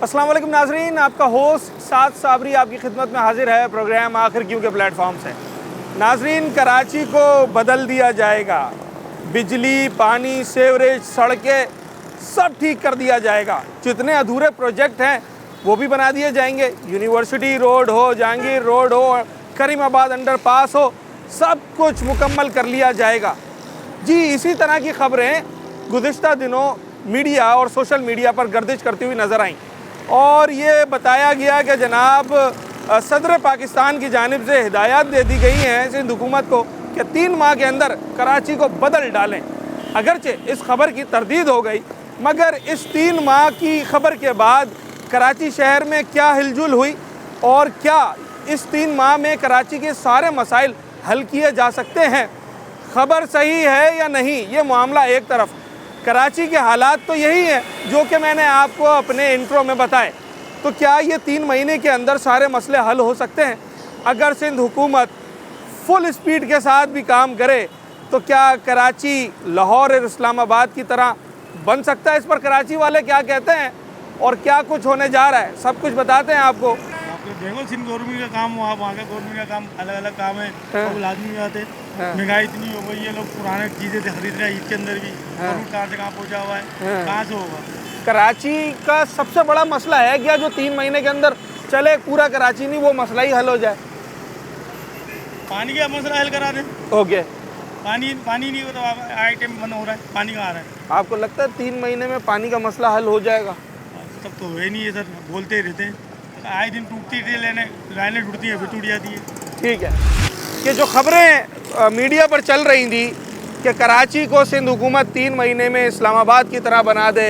अस्सलाम वालेकुम नाजरीन, आपका होस्ट साद साबरी आपकी खिदमत में हाजिर है प्रोग्राम आखिर क्यों के प्लेटफॉर्म से। नाजरीन, कराची को बदल दिया जाएगा। बिजली, पानी, सीवरेज, सड़कें सब ठीक कर दिया जाएगा। जितने अधूरे प्रोजेक्ट हैं वो भी बना दिए जाएंगे। यूनिवर्सिटी रोड हो, जहांगीर रोड हो, करीमाबाद अंडरपास हो, सब कुछ मुकम्मल कर लिया जाएगा। जी, इसी तरह की खबरें गुज़िश्ता दिनों मीडिया और सोशल मीडिया पर गर्दिश करती हुई नज़र आईं और ये बताया गया कि जनाब सदर पाकिस्तान की जानिब से हिदायत दे दी गई हैं सिंध हुकूमत को कि 3 माह के अंदर कराची को बदल डालें। अगरचे इस खबर की तरदीद हो गई, मगर इस 3 माह की खबर के बाद कराची शहर में क्या हिलजुल हुई और क्या इस 3 माह में कराची के सारे मसाइल हल किए जा सकते हैं, खबर सही है या नहीं, ये मामला एक तरफ। कराची के हालात तो यही हैं जो कि मैंने आपको अपने इंट्रो में बताए। तो क्या ये 3 महीने के अंदर सारे मसले हल हो सकते हैं? अगर सिंध हुकूमत फुल स्पीड के साथ भी काम करे तो क्या कराची लाहौर और इस्लामाबाद की तरह बन सकता है? इस पर कराची वाले क्या कहते हैं और क्या कुछ होने जा रहा है, सब कुछ बताते हैं आपको। देखो, सिंध गवर्नमेंट का काम, वहाँ का गवर्नमेंट का काम अलग अलग काम है। सब आदमी आते, महंगाई इतनी हो गई है, लोग पुराने चीज़ें खरीद रहे हैं। ईद के अंदर भी कहाँ से कहाँ पहुँचा हुआ है, कहाँ से होगा? कराची का सबसे बड़ा मसला है क्या जो 3 महीने के अंदर चले पूरा कराची नहीं, वो मसला ही हल हो जाए? पानी का मसला हल करा दें। ओके, पानी नहीं हो तो आइटम बंद हो रहा है, पानी कहाँ आ रहा है? आपको लगता है 3 महीने में पानी का मसला हल हो जाएगा? सब तो है नहीं है सर, बोलते ही रहते हैं। आए दिन टूटती लाइनें टूटती हैं, फिर टूट जाती है। ठीक है कि जो खबरें मीडिया पर चल रही थी कि कराची को सिंध हुकूमत 3 महीने में इस्लामाबाद की तरह बना दे,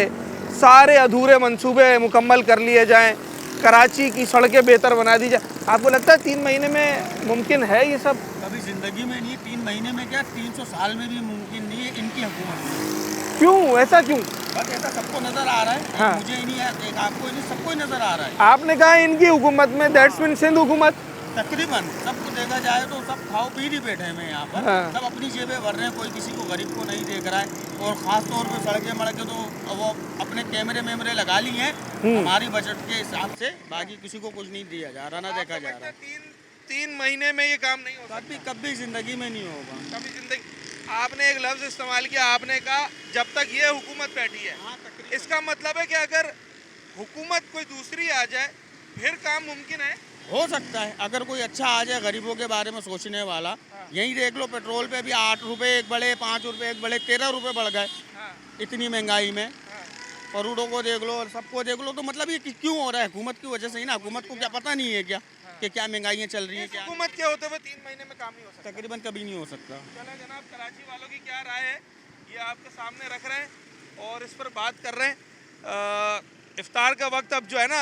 सारे अधूरे मंसूबे मुकम्मल कर लिए जाएं, कराची की सड़कें बेहतर बना दी जाए, आपको लगता है 3 महीने में मुमकिन है ये सब? कभी ज़िंदगी में नहीं, 3 महीने में क्या 300 साल में भी मुमकिन नहीं है इनकी हुकूमत में। क्यों, ऐसा क्यों? बस ऐसा सबको नज़र आ रहा है। हाँ। मुझे ही नहीं है, एक आपको ही नहीं, सबको ही नज़र आ रहा है। आपने कहा इनकी हुकूमत में, दैट्स मीन सिंध हुकूमत। तकरीबन सबको देखा जाए तो सब खाओ पी ही बैठे हैं यहाँ पर। हाँ। सब अपनी जेबें भर रहे हैं, कोई किसी को गरीब को नहीं देख रहा है। और ख़ास तौर पे सड़कें मड़कें तो वो अपने कैमरे लगा ली हैं हमारी बजट के हिसाब से, बाकी किसी को कुछ नहीं दिया जा रहा, ना देखा जा रहा। 3 महीने में ये काम नहीं होता? कभी ज़िंदगी में नहीं होगा। कभी जिंदगी। आपने एक लफ्ज़ इस्तेमाल किया, आपने कहा जब तक ये हुकूमत बैठी है। हाँ, इसका मतलब है कि अगर हुकूमत कोई दूसरी आ जाए फिर काम मुमकिन है? हो सकता है, अगर कोई अच्छा आ जाए गरीबों के बारे में सोचने वाला। हाँ। यहीं देख लो, पेट्रोल पे भी 8 रुपए एक बढ़े, 5 रुपए एक बढ़े, 13 रुपए बढ़ गए। हाँ। इतनी महंगाई में हाँ। करोड़ों को देख लो और सबको देख लो, तो मतलब ये क्यों हो रहा है? हुकूमत की वजह से ही ना। हुकूमत को क्या पता नहीं है क्या कि क्या महंगाइयाँ चल रही हैं? क्या हुकूमत के होते हुए 3 महीने में काम नहीं हो सकता? तकरीबन कभी नहीं हो सकता। चलो जनाब, कराची वालों की क्या राय है ये आपके सामने रख रहे हैं और इस पर बात कर रहे हैं। इफ्तार का वक्त अब जो है ना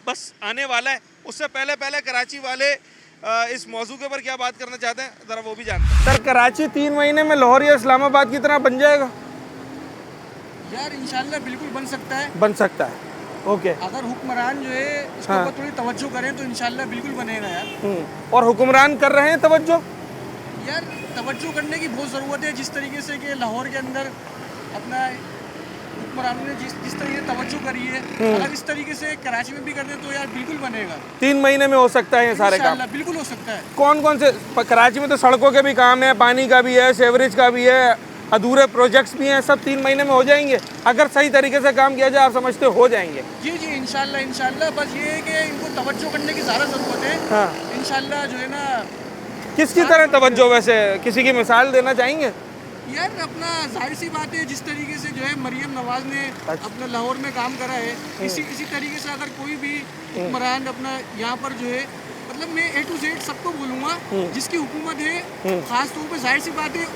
बस आने वाला है, उससे पहले कराची वाले इस मौजू के ऊपर क्या बात करना चाहते हैं ज़रा वो भी जानते हैं। सर, कराची 3 महीने में लाहौर या इस्लामाबाद की तरह बन जाएगा? यार इंशाल्लाह बिल्कुल बन सकता है। बन सकता है, ओके। अगर हुक्मरान जो है इसके हाँ। ऊपर थोड़ी तवज्जो करें तो इंशाल्लाह बिल्कुल बनेगा यार। और हुक्मरान कर रहे हैं तवज्जो? यार तवज्जो करने की बहुत ज़रूरत है, जिस तरीके से कि लाहौर के अंदर अपना हुक्मरानों ने जिस तरीके से तवज्जो करी है, अगर इस तरीके से कराची में भी कर दे तो यार बिल्कुल बनेगा। 3 महीने में हो सकता है ये सारे काम? इंशाल्लाह बिल्कुल हो सकता है। कौन कौन से? कराची में तो सड़कों के भी काम है, पानी का भी है, सेवरेज का भी है, अधूरे प्रोजेक्ट्स भी हैं, सब 3 महीने में हो जाएंगे अगर सही तरीके से काम किया जाए? आप समझते हो जाएंगे? जी जी, इंशाल्लाह। बस ये है कि इनको तवज्जो करने की ज़्यादा ज़रूरत है। हाँ। इंशाल्लाह जो है ना। किसकी तरह तवज्जो? वैसे किसी की मिसाल देना चाहेंगे? यार अपना जाहिर सी बात है, जिस तरीके से जो है मरियम नवाज ने अपना लाहौर में काम करा है, इसी तरीके से अगर कोई भी हुक्मरान अपना यहाँ पर जो है, मतलब मैं A to Z सबको बोलूँगा जिसकी हुकूमत है, ख़ास तौर पे जाहिर सी बात है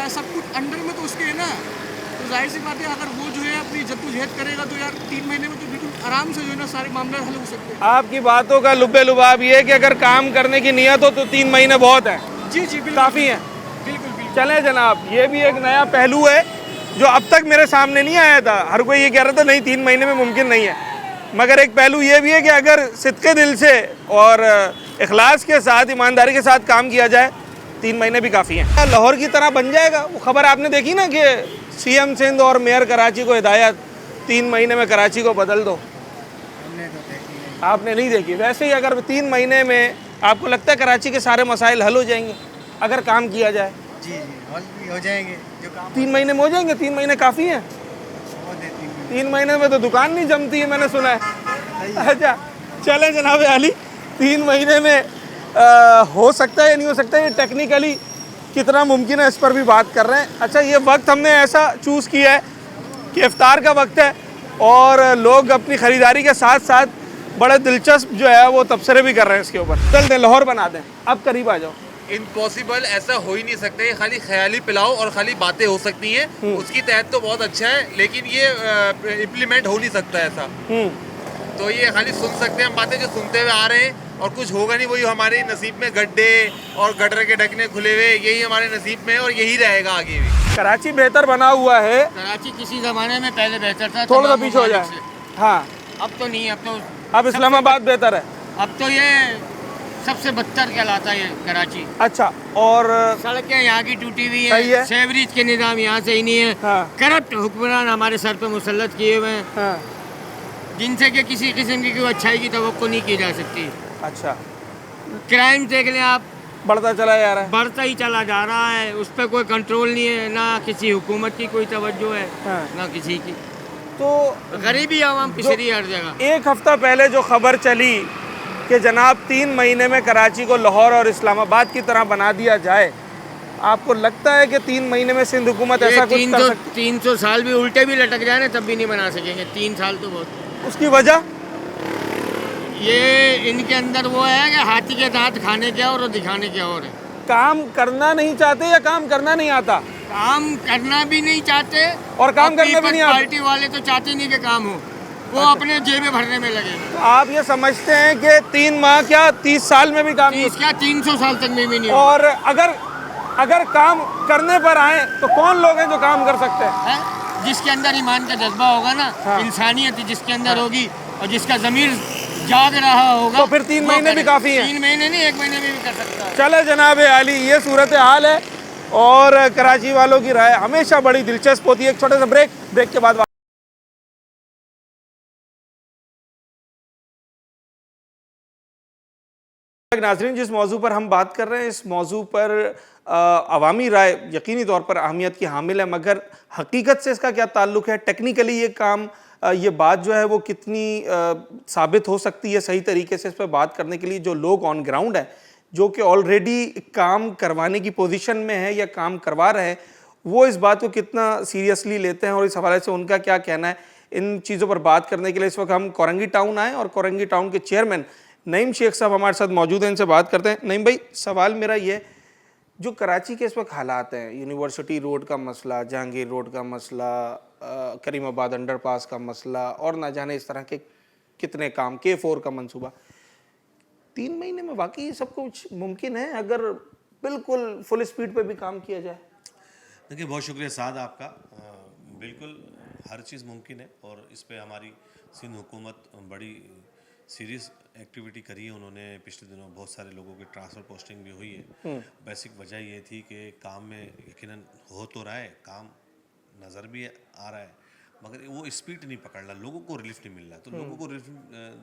सब कुछ अंडर में तो उसके है ना, तो जाहिर सी बात है अगर वो जो है अपनी जद्दोजहद करेगा तो यार 3 महीने में तो बिल्कुल आराम से जो है ना सारे मामले हल हो सकते हैं। आपकी बातों का लुब्बे लुबाब ये है कि अगर काम करने की नीयत हो तो 3 महीने बहुत है। जी जी, बिल्कुल काफ़ी है। बिल्कुल। चलें जनाब, ये भी एक नया पहलू है जो अब तक मेरे सामने नहीं आया था। हर कोई ये कह रहा था नहीं 3 महीने में मुमकिन नहीं है, मगर एक पहलू ये भी है कि अगर सिद्के दिल से और इखलास के साथ, ईमानदारी के साथ काम किया जाए 3 महीने भी काफ़ी हैं। लाहौर की तरह बन जाएगा। वो खबर आपने देखी ना कि CM सिंध और मेयर कराची को हिदायत 3 महीने में कराची को बदल दो। आपने नहीं देखी। वैसे ही अगर 3 महीने में आपको लगता है कराची के सारे मसाइल हल हो जाएंगे अगर काम किया जाए? जी जी, हल भी हो जाएंगे जो काम 3 महीने में हो जाएंगे? 3 महीने काफ़ी हैं? हो देती हैं। 3 महीने में तो दुकान नहीं जमती है, मैंने सुना है। अच्छा चले जनाब अली, 3 महीने में हो सकता है या नहीं हो सकता, ये टेक्निकली कितना मुमकिन है इस पर भी बात कर रहे हैं। अच्छा, ये वक्त हमने ऐसा चूज़ किया है कि इफ्तार का वक्त है और लोग अपनी ख़रीदारी के साथ साथ बड़े दिलचस्प जो है वो तबसरे भी कर रहे हैं इसके ऊपर। चल दें लाहौर बना दें, अब करीब आ जाओ। इम्पॉसिबल, ऐसा हो ही नहीं सकता। ये खाली ख्याली पिलाओ और खाली बातें हो सकती हैं। उसकी तहत तो बहुत अच्छा है, लेकिन ये इम्प्लीमेंट हो नहीं सकता ऐसा। तो ये खाली सुन सकते हैं हम बातें जो सुनते हुए आ रहे हैं, और कुछ होगा नहीं। वही हमारे नसीब में गड्ढे और गटर के ढकने खुले हुए, यही हमारे नसीब में है और यही रहेगा आगे भी। कराची बेहतर बना हुआ है। कराची किसी ज़माने में पहले बेहतर था, थोड़ा सा तमाम पीछे हो ममालिक जाए। से। हाँ, अब तो नहीं, अब तो अब इस्लामाबाद बेहतर है। अब तो ये सबसे बदतर कहलाता है कराची। अच्छा, और सड़कें यहाँ की टूटी हुई सही है। है, सेवरेज के निज़ाम यहाँ से ही नहीं है। हाँ। करप्ट हुक्मरान हमारे सर पे मुसल्लत किए हुए हैं, हाँ, जिनसे कि किसी किस्म की कोई अच्छाई की तवक्को नहीं की जा सकती। अच्छा, क्राइम देख लें आप, बढ़ता चला जा रहा है। बढ़ता ही चला जा रहा है, उस पर कोई कंट्रोल नहीं है, ना किसी हुकूमत की कोई तवज्जो है, हाँ। ना किसी की। तो गरीबी आवाम पिछड़ी हर जगह। एक हफ्ता पहले जो खबर चली कि जनाब 3 महीने में कराची को लाहौर और इस्लामाबाद की तरह बना दिया जाए, आपको लगता है कि 3 महीने में सिंध हुकूमत ऐसा कुछ कर सकती? 300 साल भी उल्टे भी लटक जाए ना, तब भी नहीं बना सकेंगे। 3 साल तो बहुत। उसकी वजह ये इनके अंदर वो है कि हाथी के दांत खाने क्या और दिखाने क्या और है। काम करना नहीं चाहते या काम करना नहीं आता? काम करना भी नहीं चाहते और काम करने भी पीपल्स नहीं आता। पार्टी वाले तो चाहते नहीं कि काम हो, वो अपने जेबें भरने में लगे। तो आप ये समझते हैं कि 3 माह क्या 30 साल में भी काम नहीं? 30 क्या 300 साल तक में भी नहीं हो। और अगर काम करने पर आए तो कौन लोग हैं जो काम कर सकते हैं? है? जिसके अंदर ईमान का जज्बा होगा ना, हाँ। इंसानियत जिसके अंदर होगी और जिसका ज़मीर जाग रहा होगा, तो फिर 3 वो महीने भी करे। काफ़ी हैं। 3 महीने नहीं, 1 महीने में भी कर सकता है। चले जनाब आली, ये सूरत हाल है और कराची वालों की राय हमेशा बड़ी दिलचस्प होती है। एक छोटा सा ब्रेक के बाद नाज़रीन, जिस मौजू पर हम बात कर रहे हैं, इस मौजू पर अवामी राय यकीनी तौर पर अहमियत की हामिल है, मगर हकीकत से इसका क्या ताल्लुक़ है, टेक्निकली ये काम ये बात जो है वो कितनी साबित हो सकती है सही तरीके से, इस पर बात करने के लिए जो लोग ऑन ग्राउंड है, जो कि ऑलरेडी काम करवाने की पोजीशन में है या काम करवा रहे हैं, वो इस बात को कितना सीरियसली लेते हैं और इस हवाले से उनका क्या कहना है, इन चीज़ों पर बात करने के लिए इस वक्त हम कोरंगी टाउन आए और कोरंगी टाउन के चेयरमैन नईम शेख साहब हमारे साथ मौजूद हैं, इनसे बात करते हैं। नईम भाई, सवाल मेरा ये, जो कराची के इस वक्त हालात हैं, यूनिवर्सिटी रोड का मसला, जहांगीर रोड का मसला, करीमाबाद अंडरपास का मसला और ना जाने इस तरह के कितने काम, K4 का मंसूबा, 3 महीने में वाकई ये सब कुछ मुमकिन है अगर बिल्कुल फुल स्पीड पे भी काम किया जाए? देखिए, बहुत शुक्रिया साद आपका। बिल्कुल हर चीज़ मुमकिन है और इस पे हमारी सिंध हुकूमत बड़ी सीरियस एक्टिविटी करी है। उन्होंने पिछले दिनों बहुत सारे लोगों की ट्रांसफ़र पोस्टिंग भी हुई है। बेसिक वजह ये थी कि काम में यकीनन हो तो रहा है, काम नज़र भी आ रहा है, मगर वो स्पीड नहीं पकड़ रहा, लोगों को रिलीफ नहीं मिल रहा। तो लोगों को रिलीफ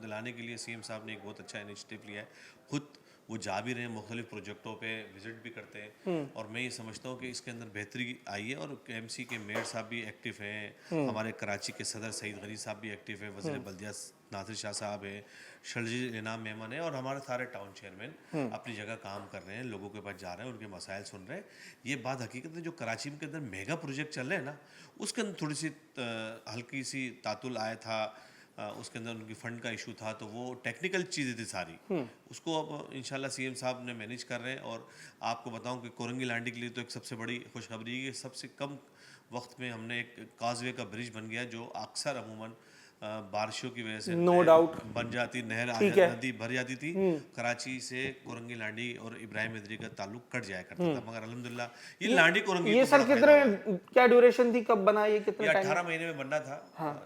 दिलाने के लिए सीएम साहब ने एक बहुत अच्छा इनिशिएटिव लिया है। खुद वो जा भी रहे हैं, मुख्तलिफ प्रोजेक्टों पे विजिट भी करते हैं और मैं ये समझता हूँ कि इसके अंदर बेहतरी आई है। और KMC के मेयर साहब भी एक्टिव हैं, हमारे कराची के सदर सईद गनी साहब भी एक्टिव हैं, वज़ीर बल्दिया नासिर शाह साहब हैं, शर्जील इनाम मेमन है और हमारे सारे टाउन चेयरमैन अपनी जगह काम कर रहे हैं, लोगों के पास जा रहे हैं, उनके मसाइल सुन रहे हैं। ये बात हकीकत है, जो कराची के अंदर मेगा प्रोजेक्ट चल रहे हैं ना, उसके अंदर थोड़ी सी हल्की सी तातुल आया था, उसके अंदर उनकी फ़ंड का इशू था, तो वो टेक्निकल चीज़ें थी सारी, उसको अब इंशाल्लाह सीएम साहब ने मैनेज कर रहे हैं। और आपको बताऊं कि कोरंगी लांडी के लिए तो एक सबसे बड़ी खुशखबरी है कि सबसे कम वक्त में हमने एक काजवे का ब्रिज बन गया, जो अक्सर अमूमन बारिशों की वजह से नो डाउट बन जाती, नहर नदी भर जाती थी, कराची से कोरंगी लांडी और इब्राहिम इदरी का ताल्लुक कट जाया करता था, मगर अल्हम्दुलिल्लाह ये लांडी कोरंगी ये सर कितने क्या ड्यूरेशन थी, कब बना ये, कितने टाइम? 18 महीने में बनना था।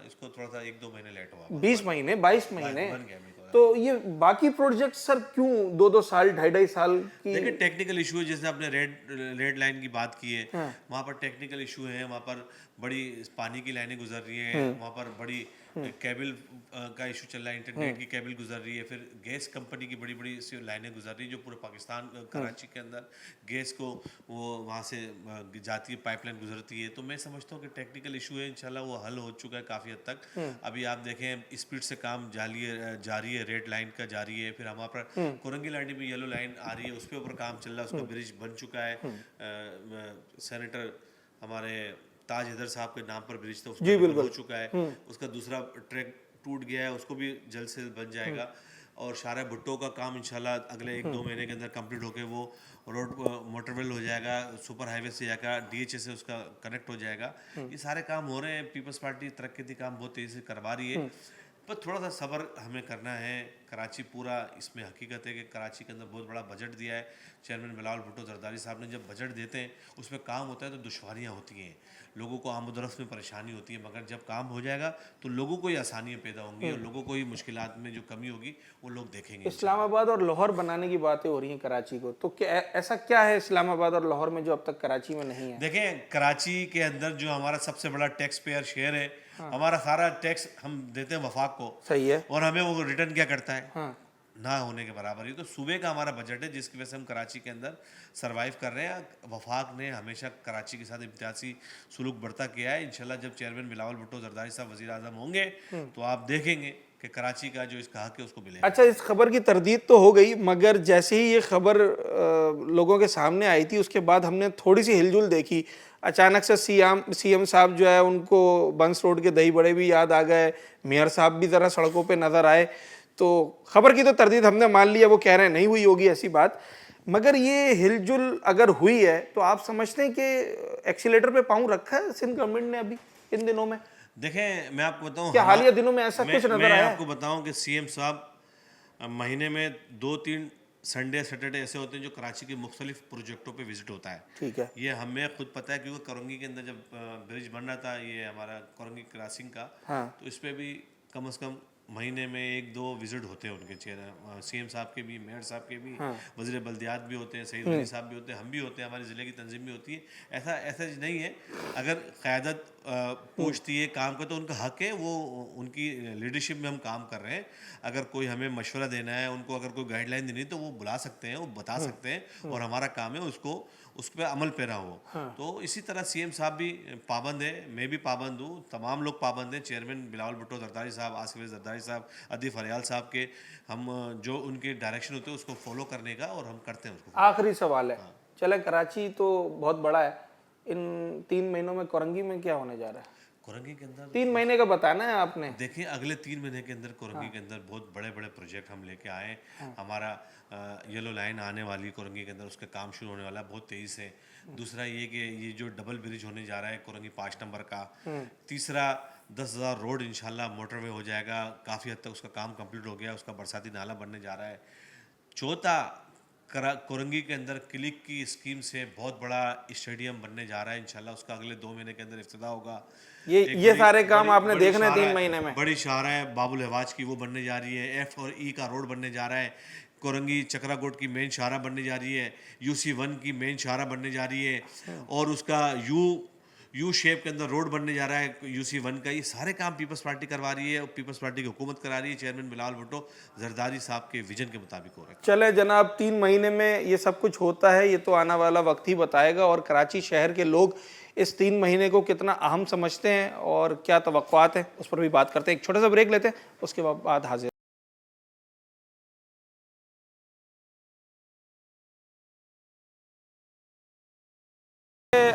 इसको थोड़ा सा 1-2 महीने लेट हुआ। 20 महीने 22 महीने बन गया मेरे को। तो ये बाकी प्रोजेक्ट सर क्यों 2-2 साल 2.5 साल की? देखिए, टेक्निकल इशू है, जैसे आपने रेड लाइन की बात की है, वहाँ पर टेक्निकल इशू है, वहाँ पर बड़ी पानी की लाइनें गुजर रही हैं, वहाँ पर बड़ी केबल का इशू चल रहा है, इंटरनेट की केबल गुजर रही है, फिर गैस कंपनी की बड़ी बड़ी लाइनें गुजर रही है जो पूरे पाकिस्तान कराची के अंदर गैस को वो वहाँ से जाती है, पाइपलाइन गुजरती है। तो मैं समझता हूँ कि टेक्निकल इशू है, इंशाल्लाह वो हल हो चुका है काफ़ी हद तक। अभी आप देखें स्पीड से काम जारी है, रेड लाइन का जारी है, फिर हमारे पर कोरंगी लाइन में येलो लाइन आ रही है, उस पर ऊपर काम चल रहा है, उसका ब्रिज बन चुका है। सेनेटर हमारे ताज हैदर साहब के नाम पर ब्रिज था, उसका हो चुका है। उसका दूसरा ट्रैक टूट गया है, उसको भी जल्द से जल्द बन जाएगा। और शारा भुट्टो का काम इंशाल्लाह अगले 1-2 महीने के अंदर कंप्लीट होकर वो रोड मोटरवेल हो जाएगा, सुपर हाईवे से जाएगा, DHA से उसका कनेक्ट हो जाएगा। ये सारे काम हो रहे हैं। पीपल्स पार्टी तरक्की काम बहुत तेज़ी से करवा रही है, पर थोड़ा सा सब्र हमें करना है। कराची पूरा इसमें हकीकत है कि कराची के अंदर बहुत बड़ा बजट दिया है चेयरमैन बिलावल भुट्टो जरदारी साहब ने। जब बजट देते हैं उसमें काम होता है तो दुश्वारियाँ होती हैं, लोगों को आमदरफ्त में परेशानी होती है, मगर जब काम हो जाएगा तो लोगों को ही आसानियाँ पैदा होंगी और लोगों को ही मुश्किलात में जो कमी होगी वो लोग देखेंगे। इस्लामाबाद और लाहौर बनाने की बातें हो रही हैं कराची को, तो क्या ऐसा क्या है इस्लामाबाद और लाहौर में जो अब तक कराची में नहीं है? देखें, कराची के अंदर जो हमारा सबसे बड़ा टैक्स पेयर शहर है, हमारा सारा टैक्स हम देते हैं वफाक को, सही है, और हमें वो रिटर्न क्या करता है? ना होने के बराबर ही। तो सूबे का हमारा बजट है जिसकी वजह से हम कराची के अंदर सरवाइव कर रहे हैं। वफाक ने हमेशा कराची के साथ इम्तियाजी सुलूक बढ़ता किया है। इंशाल्लाह जब चेयरमैन बिलावल भुट्टो जरदारी साहब वज़ीर आज़म होंगे तो आप देखेंगे कि कराची का जो इसका हक है उसको मिलेगा। अच्छा, इस खबर की तरदीद तो हो गई, मगर जैसे ही ये खबर लोगों के सामने आई थी उसके बाद हमने थोड़ी सी हिलजुल देखी। अचानक से सीएम साहब जो है उनको बंस रोड के दही बड़े भी याद आ गए, मेयर साहब भी ज़रा सड़कों पे नज़र आए। तो खबर की तो तरदीद हमने मान लिया, वो कह रहे हैं नहीं हुई होगी ऐसी बात, मगर ये हिलजुल अगर हुई है तो आप समझते हैं कि एक्सीलेटर पे पाँव रखा है सिंध गवर्नमेंट ने अभी इन दिनों में? देखें, मैं आपको बताऊं, क्या हालिया दिनों में ऐसा कुछ नजर आया? मैं आपको बताऊं कि सीएम साहब महीने में 2-3 संडे सैटरडे ऐसे होते हैं जो कराची के मुख्तलिफ प्रोजेक्टों पे विजिट होता है। ठीक है, ये हमें खुद पता है क्योंकि कोरंगी के अंदर जब ब्रिज बन रहा था ये हमारा कोरंगी क्रॉसिंग का, तो इस पर भी कम से कम महीने में 1-2 विजिट होते हैं उनके सीएम साहब के भी, मेयर साहब के भी, वज़ीर बल्दियात भी होते हैं, सईद वली साहब भी होते हैं, हम भी होते हैं, हमारे ज़िले की तंजीम भी होती है। ऐसा नहीं है, अगर क़यादत पूछती है काम का तो उनका हक है, वो उनकी लीडरशिप में हम काम कर रहे हैं। अगर कोई हमें मशवरा देना है, उनको अगर कोई गाइडलाइन देनी है तो वो बुला सकते हैं, वो बता सकते हैं, और हमारा काम है उस पर अमल पैरा हो। तो इसी तरह सीएम साहब भी पाबंद है, मैं भी पाबंद हूँ, तमाम लोग पाबंद हैं। चेयरमैन बिलावल भुट्टो जरदारी साहब, आसिफ जरदारी साहब, अदीफ फरियाल साहब के हम जो उनके डायरेक्शन होते हैं उसको फॉलो करने का, और हम करते हैं उसको। आखिरी सवाल है, चले कराची तो बहुत बड़ा है, इन 3 महीनों में कोरंगी में क्या होने जा रहा है? कोरंगी के अंदर 3 महीने का बताना है आपने। देखिए, अगले 3 महीने के अंदर कोरंगी के अंदर बहुत बड़े बड़े प्रोजेक्ट हम लेके आए। हमारा येलो लाइन आने वाली कोरंगी के अंदर, उसका काम शुरू होने वाला है बहुत तेज़ी से। दूसरा ये कि ये जो डबल ब्रिज होने जा रहा है कोरंगी 5 नंबर का। तीसरा 10,000 रोड इंशाल्लाह मोटरवे हो जाएगा, काफ़ी हद तक उसका काम कंप्लीट हो गया, उसका बरसाती नाला बनने जा रहा है। चौथा, कोरंगी के अंदर क्लिक की स्कीम से बहुत बड़ा स्टेडियम बनने जा रहा है, इंशाल्लाह उसका अगले 2 महीने के अंदर इफ्तिताह होगा। ये सारे काम आपने देखना है 3 महीने में। बड़ी शाहरा है बाबुल हवाज की, वो बनने जा रही है। F और E का रोड बनने जा रहा है। कोरंगी चक्राकोट की मेन शाहरा बनने जा रही है। UC1 की मेन शाहरा बनने जा रही है, और उसका यू शेप के अंदर रोड बनने जा रहा है UC1 का। ये सारे काम पीपल्स पार्टी करवा रही है, और पीपल्स पार्टी की हुकूमत करा रही है। चेयरमैन बिलावल भुट्टो जरदारी साहब के विजन के मुताबिक हो रहा है। चले जनाब, 3 महीने में ये सब कुछ होता है, ये तो आने वाला वक्त ही बताएगा। और कराची शहर के लोग इस 3 महीने को कितना अहम समझते हैं और क्या तवक्कुआत हैं, उस पर भी बात करते हैं। एक छोटा सा ब्रेक लेते हैं, उसके बाद हाजिर।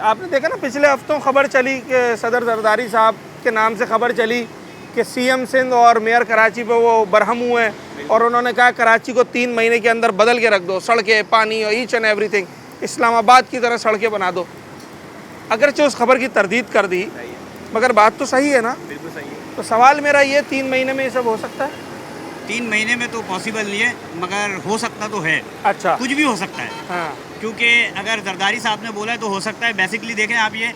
आपने देखा ना, पिछले हफ्तों खबर चली कि सदर जरदारी साहब के नाम से खबर चली कि सीएम सिंध और मेयर कराची पे वो बरहम हुए हैं, और उन्होंने कहा कराची को 3 महीने के अंदर बदल के रख दो, सड़कें, पानी और ईच एंड एवरीथिंग इस्लामाबाद की तरह सड़कें बना दो। अगरचे उस खबर की तरदीद कर दी, मगर बात तो सही है ना? बिल्कुल सही है। तो सवाल मेरा ये, 3 महीने में ये सब हो सकता है? 3 महीने में तो पॉसिबल नहीं है, मगर हो सकता तो है। अच्छा, कुछ भी हो सकता है। हाँ, क्योंकि अगर जरदारी साहब ने बोला है तो हो सकता है। बेसिकली देखें आप, ये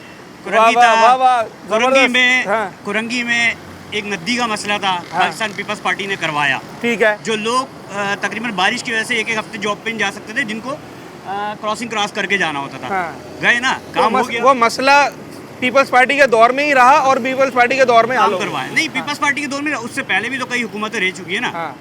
कुरंगी में एक नदी का मसला था, पाकिस्तान पीपल्स पार्टी ने करवाया। ठीक है, जो लोग तकरीबन बारिश की वजह से 1-1 हफ्ते जॉब पे नहीं जा सकते थे, जिनको क्रॉसिंग क्रॉस करके जाना होता था, गए ना, काम हो गया। वो मसला पीपल्स पार्टी के दौर में ही रहा और पीपल्स पार्टी के दौर में काम हाल करवाया नहीं, पीपल्स पार्टी के दौर में उससे पहले भी तो कई हुकूमतें रह चुकी है ना। हाँ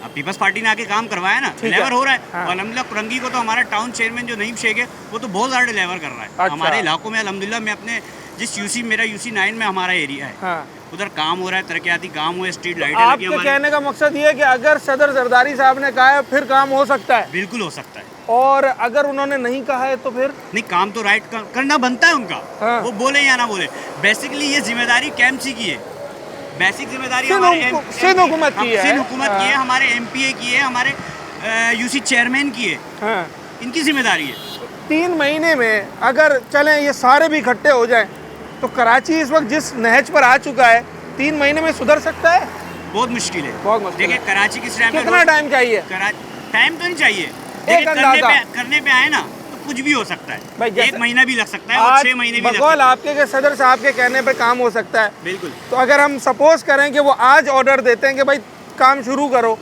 अब पीपल्स पार्टी ने आके काम करवाया ना, ठीक है। डिलीवर हो रहा है। हाँ। और अल्हम्दुलिल्लाह कुरंगी को तो हमारा टाउन चेयरमैन जो नईम शेख है वो तो बहुत ज़्यादा डिलीवर कर रहा है। अच्छा। हमारे इलाकों में अल्हम्दुलिल्लाह मैं अपने जिस यूसी मेरा यूसी 9 में हमारा एरिया है, हाँ। उधर काम हो रहा है, तरक्याती काम हुए, स्ट्रीट लाइटें लगी आपके हमारे। कहने का मकसद ये है कि अगर सदर जरदारी साहब ने कहा है फिर काम हो सकता है, बिल्कुल हो सकता है। और अगर उन्होंने नहीं कहा है तो फिर नहीं, काम तो राइट करना बनता है उनका। हाँ। वो बोले या ना बोले, बेसिकली ये जिम्मेदारी कैम्पसी की है। बेसिक जिम्मेदारी सिंध हमारे सिंध हुकूमत की है। सिंध हुकूमत की है, हाँ। हमारे एमपीए की है, हमारे यूसी चेयरमैन की है। हाँ। इनकी जिम्मेदारी है। 3 महीने में अगर चलें ये सारे भी इकट्ठे हो जाएं तो कराची इस वक्त जिस नहज पर आ चुका है 3 महीने में सुधर सकता है? बहुत मुश्किल है। बहुत मुश्किल देखिए है। कराची किस टाइम कितना टाइम चाहिए? टाइम तो नहीं चाहिए। एक देखिए, अंदाजा। करने पे आए ना तो कुछ भी हो सकता भाई है। जैसे- 1 महीना भी लग सकता है और आज 6 महीने भी लग बकौल सकता है। आपके के सदर साहब के कहने पे काम हो सकता है। बिल्कुल। तो अगर हम सपोज करें कि वो आज ऑर्डर देते हैं कि भाई काम शुरू करो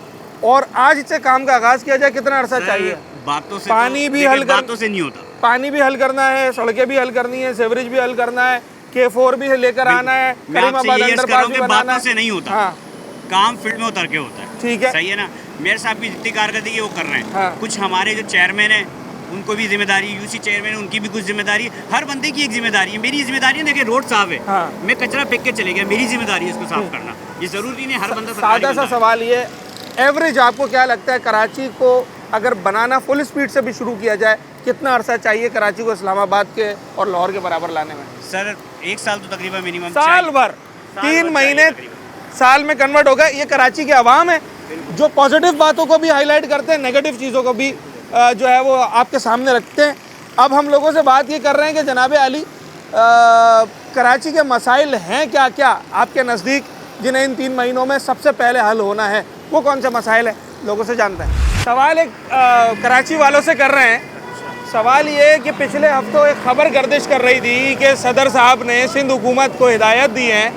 और आज से काम का आगाज किया जाए, कितना अरसा चाहिए? बातों से पानी तो, भी देखिए, हल कर- बातों से नहीं होता। पानी भी हल करना है, सड़कें भी हल करनी है, सेवरेज भी हल करना है, K4 भी लेकर आना है, मैं आपसे करीमाबाद ये अर्ज कर रहा अंडरपास हूं भी कि बनाना बातों से है। नहीं होता। हाँ काम फील्ड में उतर के होता है। ठीक है। सही है ना। मेयर साहब की जितनी कारकर्दगी है वो कर रहे हैं। हाँ। कुछ हमारे जो चेयरमैन है उनको भी जिम्मेदारी, यूसी चेयरमैन है उनकी भी कुछ जिम्मेदारी है। हर बंदे की एक जिम्मेदारी है। मेरी जिम्मेदारी है, देखिए रोड साफ है, हाँ। मैं कचरा फेंक के चले गया, मेरी जिम्मेदारी है इसको साफ करना। ये जरूरी नहीं हर बंदा सादा सा सरकारी सवाल ये, एवरेज आपको क्या लगता है कराची को अगर बनाना फुल स्पीड से भी शुरू किया जाए, कितना अरसा चाहिए कराची को इस्लामाबाद के और लाहौर के बराबर लाने में? सर 1 साल तो तकरीबन मिनिमम साल भर, साल 3 भर महीने चाहिए तकरीबन। साल में कन्वर्ट हो गए। ये कराची के अवाम है जो पॉजिटिव बातों को भी हाईलाइट करते हैं, नेगेटिव चीज़ों को भी जो है वो आपके सामने रखते हैं। अब हम लोगों से बात ये कर रहे हैं कि जनाब आली कराची के मसाइल हैं क्या क्या आपके नज़दीक, जिन्हें इन 3 महीनों में सबसे पहले हल होना है, वो कौन से मसाइल हैं, लोगों से जानते हैं। सवाल एक कराची वालों से कर रहे हैं। सवाल ये है कि पिछले हफ्तों एक खबर गर्दिश कर रही थी कि सदर साहब ने सिंध हुकूमत को हिदायत दी है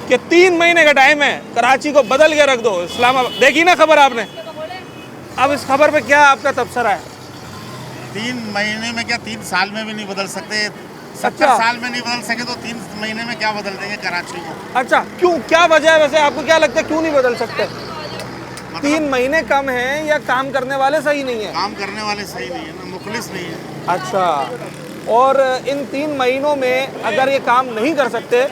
कि 3 महीने का टाइम है, कराची को बदल के रख दो इस्लामाबाद। देखी ना खबर आपने? अब इस खबर पे क्या आपका तबसरा है? 3 महीने में क्या 3 साल में भी नहीं बदल सकते? अच्छा। 70 साल में नहीं बदल सके तो 3 महीने में क्या बदल देंगे कराची को? अच्छा, क्यों, क्या वजह है वैसे? आपको क्या लगता है क्यों नहीं बदल सकते? 3 महीने कम हैं या काम करने वाले सही नहीं है? काम करने वाले सही नहीं है ना, मुखलिस नहीं है। अच्छा, और इन 3 महीनों में अगर ये काम नहीं कर सकते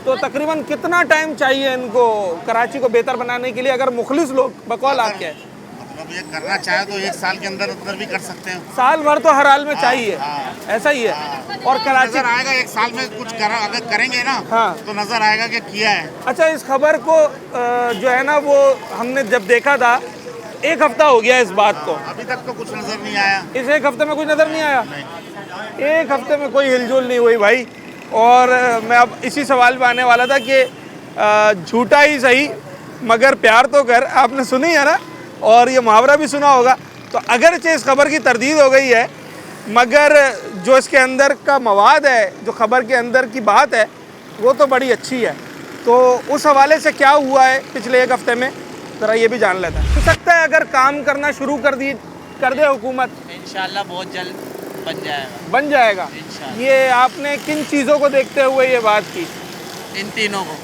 तो तकरीबन कितना टाइम चाहिए इनको कराची को बेहतर बनाने के लिए, अगर मुखलिस लोग बकौल आपके हैं? मतलब ये करना चाहे तो 1 साल के अंदर अंदर भी कर सकते हैं। साल भर तो हर हाल में चाहिए, हाँ। ऐसा ही है। और कराची, नजर आएगा 1 साल में कुछ अगर करेंगे ना, हाँ। तो नजर आएगा कि किया है। अच्छा, इस खबर को जो है ना वो हमने जब देखा था 1 हफ्ता हो गया इस बात को, अभी तक तो कुछ नजर नहीं आया। इस 1 हफ्ते में कुछ नज़र नहीं आया। 1 हफ्ते में कोई हिलजुल नहीं हुई भाई। और मैं अब इसी सवाल पे आने वाला था कि झूठा ही सही मगर प्यार तो कर, आपने सुनी है ना, और ये मुहावरा भी सुना होगा। तो अगरचे इस खबर की तरदीद हो गई है मगर जो इसके अंदर का मवाद है, जो खबर के अंदर की बात है, वो तो बड़ी अच्छी है। तो उस हवाले से क्या हुआ है पिछले 1 हफ्ते में, ज़रा ये भी जान लेता है। हो सकता है अगर काम करना शुरू कर दे हुकूमत, इंशाल्लाह बहुत जल्द बन जाएगा। बन जाएगा। इंशाल्लाह। ये आपने किन चीज़ों को देखते हुए ये बात की? इन तीनों को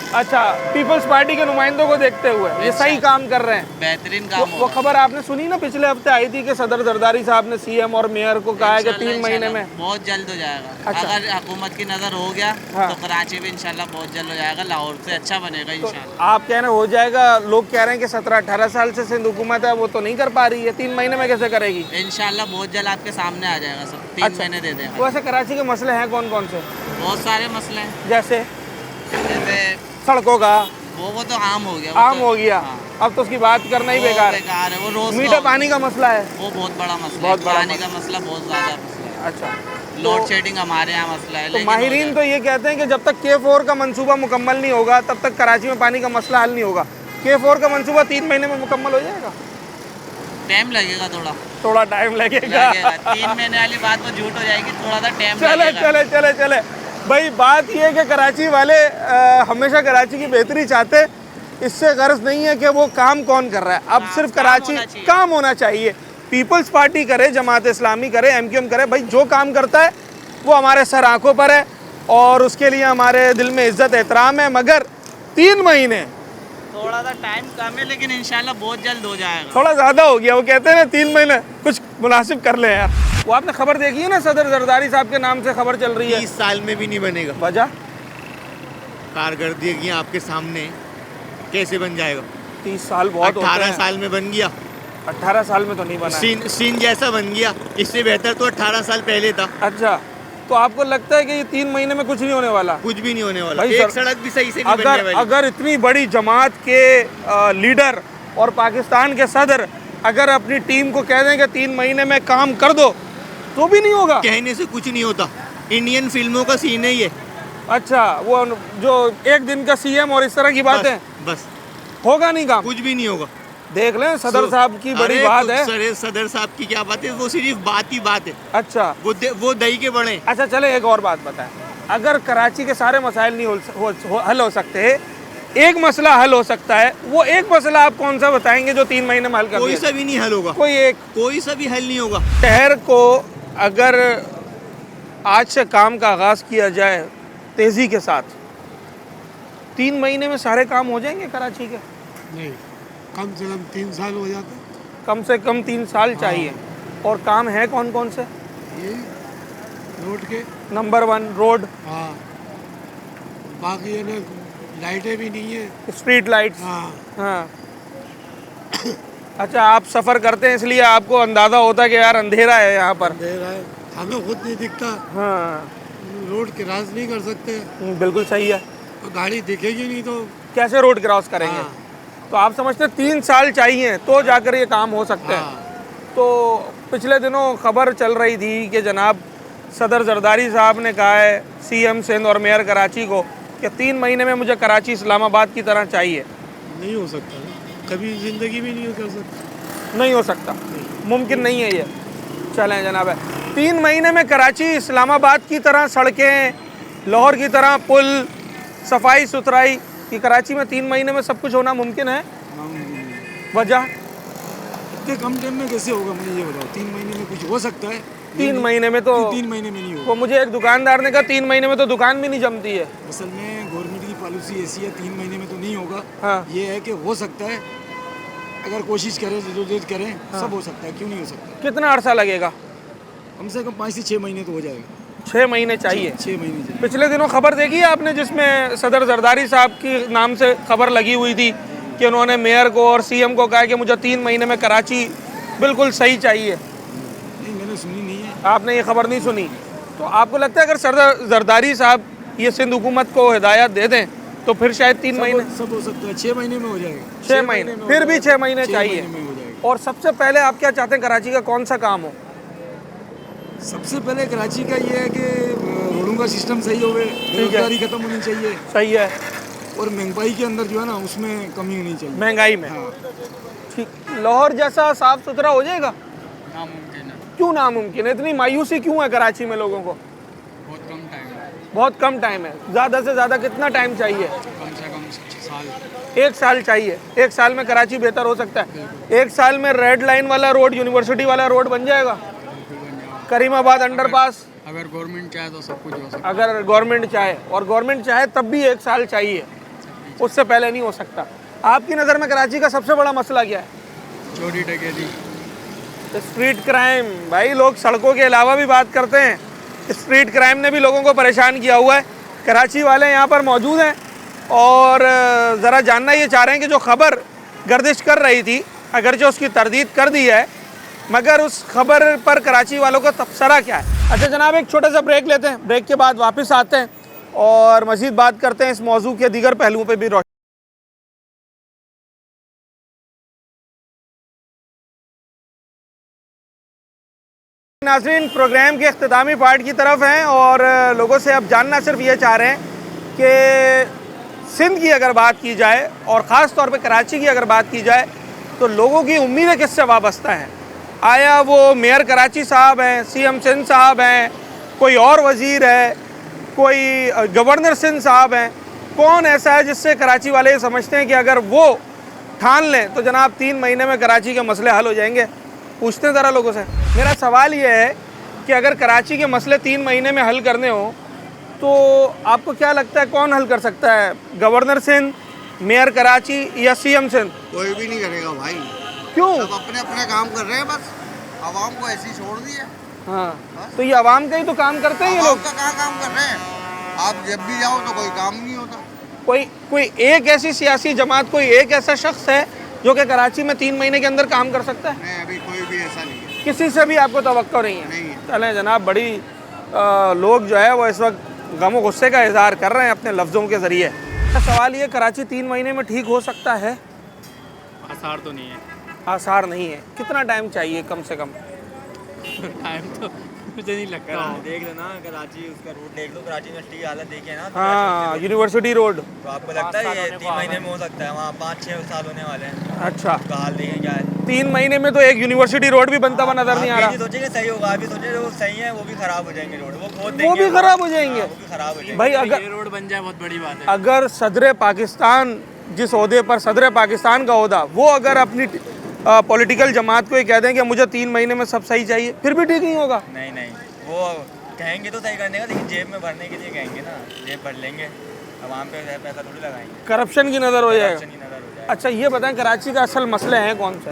अच्छा, पीपल्स पार्टी के नुमाइंदों को देखते हुए ये सही काम कर रहे हैं। बेहतरीन काम वो खबर आपने सुनी ना पिछले हफ्ते आई थी कि सदर जरदारी साहब ने सीएम और मेयर को कहा है कि 3 महीने में। बहुत जल्द हो जाएगा। अच्छा। अगर हुकूमत की नज़र हो गया हाँ। तो कराची भी इंशाल्लाह बहुत जल्द हो जाएगा, लाहौर से अच्छा बनेगा तो इंशाल्लाह। आप कह रहे हो जाएगा, लोग कह रहे हैं कि 17-18 साल से सिंध हुकूमत है वो तो नहीं कर पा रही है, 3 महीने में कैसे करेगी? इंशाल्लाह बहुत जल्द आपके सामने आ जाएगा सब। 3 अच्छा। महीने दे देंगे। वैसे कराची के मसले हैं कौन कौन से? बहुत सारे मसले हैं, जैसे जैसे सड़कों का वो तो आम हो गया। वो आम तो- हो गया, हाँ। अब तो उसकी बात करना ही वो बेकार है। बेकार है। वो रोज मीठे पानी का मसला है। वो बहुत बड़ा मसला बहुत है। बड़ा पानी का मसला बहुत ज़्यादा मसला है। अच्छा, लोड शेडिंग हमारे यहाँ मसला है। तो लेकिन हो माहिरीन तो जाएगा। ये कहते हैं कि जब तक K4 का मंसूबा मुकम्मल नहीं होगा तब तक कराची में पानी का मसला हल नहीं होगा। K4 का मंसूबा 3 महीने में मुकम्मल हो जाएगा? टाइम लगेगा थोड़ा टाइम लगेगा। 3 महीने वाली बात तो झूठ हो जाएगी, थोड़ा सा टाइम चले लगेगा। चले चले चले भाई, बात ये है कि कराची वाले हमेशा कराची की बेहतरी चाहते, इससे गर्ज नहीं है कि वो काम कौन कर रहा है। अब सिर्फ काम कराची होना चाहिए। काम होना चाहिए। पीपल्स पार्टी करे, जमात इस्लामी करे, MQM करे, भाई जो काम करता है वो हमारे सर आंखों पर है। और उसके लिए हमारे दिल में इज्जत एहतराम है, मगर 3 महीने थोड़ा सा टाइम कम है, लेकिन इंशाल्लाह बहुत जल्द हो जाएगा। थोड़ा ज़्यादा हो गया। वो कहते हैं ना 3 महीने, कुछ मुनासिब कर ले यार। वो आपने खबर देखी है ना, सदर जरदारी साहब के नाम से खबर चल रही है। 30 साल में भी नहीं बनेगा। वजह कारकर्दगी आपके सामने, कैसे बन जाएगा? 30 साल बहुत होते 18 हैं। साल में बन गया। 18 साल में तो नहीं बना है। सीन जैसा बन गया। इससे बेहतर तो 18 साल पहले था। अच्छा, तो आपको लगता है कि ये 3 महीने में कुछ नहीं होने वाला? कुछ भी नहीं होने वाला। भाई एक सड़क भी सही से नहीं बनने वाली। अगर इतनी बड़ी जमात के लीडर और पाकिस्तान के सदर अगर अपनी टीम को कह दें कि 3 महीने में काम कर दो, तो भी नहीं होगा। कहने से कुछ नहीं होता। इंडियन फिल्मों का सीन है ये। अच्छा, वो जो एक दिन का सीएम और इस तरह की बातें, बस होगा नहीं काम। कुछ भी नहीं होगा। देख लें सदर साहब की बड़ी बात है। सदर साहब की क्या बात है? वो सिर्फ बात ही बात है। अच्छा, वो दही के बड़े। अच्छा चले, एक और बात बताएं। अगर कराची के सारे मसाइल नहीं हल हो सकते, एक मसला हल हो सकता है, वो एक मसला आप कौन सा बताएंगे जो 3 महीने में हल कर कोई दिया? सा भी नहीं हल होगा। कोई सा भी हल नहीं होगा। शहर को अगर आज से काम का आगाज़ किया जाए तेज़ी के साथ, 3 महीने में सारे काम हो जाएंगे कराची के? नहीं, कम से कम 3 साल हो जाते। कम से कम 3 साल चाहिए। और काम है कौन कौन से? ये रोड के नंबर 1 रोड, हाँ, बाकी ये ना लाइटें भी नहीं है। Street lights. हाँ, हाँ। अच्छा, आप सफ़र करते हैं इसलिए आपको अंदाज़ा होता है कि यार अंधेरा है यहाँ पर। दे रहा है, हमें खुद नहीं दिखता। हाँ, रोड क्रॉस नहीं कर सकते, बिल्कुल सही है। तो गाड़ी दिखेगी नहीं तो कैसे रोड क्रॉस करेंगे? हाँ। तो आप समझते हैं 3 साल चाहिए तो जाकर ये काम हो सकते हैं। हाँ। तो पिछले दिनों खबर चल रही थी कि जनाब सदर जरदारी साहब ने कहा है सीएम सिंध और मेयर कराची को कि 3 महीने में मुझे कराची इस्लामाबाद की तरह चाहिए। नहीं हो सकता, कभी ज़िंदगी भी नहीं कर सकता। नहीं हो सकता, मुमकिन नहीं है ये। चलें जनाब, 3 महीने में कराची इस्लामाबाद की तरह सड़कें, लाहौर की तरह पुल, सफाई सुथराई, कि कराची में 3 महीने में सब कुछ होना मुमकिन है? वजह इतने कम टाइम में कैसे होगा, मुझे ये बताओ। 3 महीने में कुछ हो सकता है? 3 महीने में तो 3 महीने में नहीं होगा। वो मुझे एक दुकानदार ने कहा 3 महीने में तो दुकान भी नहीं जमती है। असल में गवर्नमेंट की पॉलिसी ऐसी है, 3 महीने में तो नहीं होगा। हाँ। ये है कि हो सकता है, अगर कोशिश करें, जदोजहद करें, सब हो सकता है। क्यों नहीं हो सकता? कितना अरसा लगेगा? कम से कम 5 से 6 महीने तो हो जाएगा। 6 महीने चाहिए। 6 महीने चाहिए। पिछले दिनों खबर देखी है आपने जिसमें सदर जरदारी साहब की नाम से खबर लगी हुई थी कि उन्होंने मेयर को और सीएम को कहा कि मुझे 3 महीने में कराची बिल्कुल सही चाहिए। नहीं, मैंने सुनी नहीं है। आपने ये खबर नहीं सुनी? तो आपको लगता है अगर सदर जरदारी साहब ये सिंध हुकूमत को हिदायत दे दें तो फिर शायद 3 महीने? सब हो सकता है। 6 महीने में हो जाएगा। 6 महीने, फिर भी 6 महीने 6 चाहिए। महीने में हो जाएगा। और सबसे पहले आप क्या चाहते हैं कराची का कौन सा काम हो? सबसे पहले कराची का ये है कि रोडों का सिस्टम सही हो, बेरोजगारी खत्म होनी चाहिए। सही है। और महंगाई के अंदर जो है ना, उसमें कमी होनी चाहिए। महंगाई में? हाँ। ठीक। लाहौर जैसा साफ सुथरा हो जाएगा? नामुमकिन है। क्यों नामुमकिन है? इतनी मायूसी क्यों है कराची में लोगों को? बहुत कम टाइम है। बहुत कम टाइम है। ज़्यादा से ज़्यादा कितना टाइम चाहिए? कम से कम 6 साल। 1 साल चाहिए। 1 साल में कराची बेहतर हो सकता है। 1 साल में रेड लाइन वाला रोड, यूनिवर्सिटी वाला रोड बन जाएगा। करीमाबाद अंडरपास, अगर गवर्नमेंट चाहे तो सब कुछ हो सकता अगर गवर्नमेंट चाहे, और गवर्नमेंट चाहे तब भी 1 साल चाहिए, उससे पहले नहीं हो सकता। आपकी नज़र में कराची का सबसे बड़ा मसला क्या है? है। चोरी डकैती, स्ट्रीट क्राइम। भाई लोग सड़कों के अलावा भी बात करते हैं, स्ट्रीट क्राइम ने भी लोगों को परेशान किया हुआ है। कराची वाले यहाँ पर मौजूद हैं और ज़रा जानना ये चाह रहे हैं कि जो खबर गर्दिश कर रही थी, अगरचे उसकी तरदीद कर दी है, मगर उस खबर पर कराची वालों का तबसरा क्या है। अच्छा जनाब, एक छोटा सा ब्रेक लेते हैं, ब्रेक के बाद वापस आते हैं और मज़ीद बात करते हैं इस मौजू के दीगर पहलुओं पर भी। नाज़रीन, प्रोग्राम के अख्तामी पार्ट की तरफ हैं और लोगों से अब जानना सिर्फ ये चाह रहे हैं कि सिंध की अगर बात की जाए और ख़ास तौर पे कराची की अगर बात की जाए तो लोगों की उम्मीदें किससे वाबस्ता हैं? आया वो मेयर कराची साहब हैं, सीएम सिंध साहब हैं, कोई और वज़ीर है, कोई गवर्नर सिंध साहब हैं? कौन ऐसा है जिससे कराची वाले ये समझते हैं कि अगर वो ठान लें तो जनाब 3 महीने में कराची के मसले हल हो जाएंगे? पूछते हैं ज़रा लोगों से। मेरा सवाल ये है कि अगर कराची के मसले 3 महीने में हल करने हो तो आपको क्या लगता है कौन हल कर सकता है, गवर्नर सिंध, मेयर कराची या सीएम सिंध? कोई भी नहीं करेगा भाई, क्यों? सब अपने अपने काम कर रहे हैं, बस आवाम को ऐसे ही छोड़ दिया। हाँ, तो ये आवाम का ही तो काम करते हैं ये आवाम लोग। का कहाँ काम कर रहे हैं? आप जब भी जाओ तो कोई काम नहीं होता। कोई एक ऐसी सियासी जमात, कोई एक ऐसा शख्स है जो कि कराची में 3 महीने के अंदर काम कर सकता है? नहीं, अभी कोई भी ऐसा नहीं है। किसी से भी आपको तवक्को नहीं है? नहीं है। चलें जनाब, बड़ी लोग जो है वो इस वक्त गम गुस्से का इजहार कर रहे हैं अपने लफ्ज़ों के ज़रिए। सवाल ये, कराची 3 महीने में ठीक हो सकता है? आसार तो नहीं है। आसार नहीं है। कितना टाइम चाहिए कम से कम? टाइम तो मुझे नहीं लगता। देख लो ना कराची, उसका रूट देख लो, कराची यूनिवर्सिटी की हालत देखिए ना। हाँ, यूनिवर्सिटी रोड। तो आपको लगता है ये 3 महीने में हो सकता है? वहाँ 5-6 साल होने वाले हैं। अच्छा, उसका हाल देखें क्या है। 3 महीने में तो एक यूनिवर्सिटी रोड भी बनता हुआ नजर नहीं आ रहा। सोचेंगे सही होगा, अभी सोचे जो सही है वो भी खराब हो जाएंगे रोड, वो खोद वो भी खराब हो जाएंगे। वो भी खराब हो जाएंगे। भाई अगर ये रोड बन जाए बहुत बड़ी बात है। अगर सदर पाकिस्तान, जिस ओहदे पर सदर पाकिस्तान का ओहदा, वो अगर अपनी पॉलिटिकल जमात को ये कह दें कि मुझे 3 महीने में सब सही चाहिए, फिर भी ठीक नहीं होगा। नहीं नहीं, वो कहेंगे तो सही करने का, लेकिन जेब में भरने के लिए कहेंगे ना, जेब भर लेंगे, आवाम पे पैसा थोड़ी लगाएंगे। करप्शन की नज़र हो जाएगा। करप्शन की नज़र हो जाएगा। अच्छा ये बताएं, कराची का असल मसले हैं कौन से?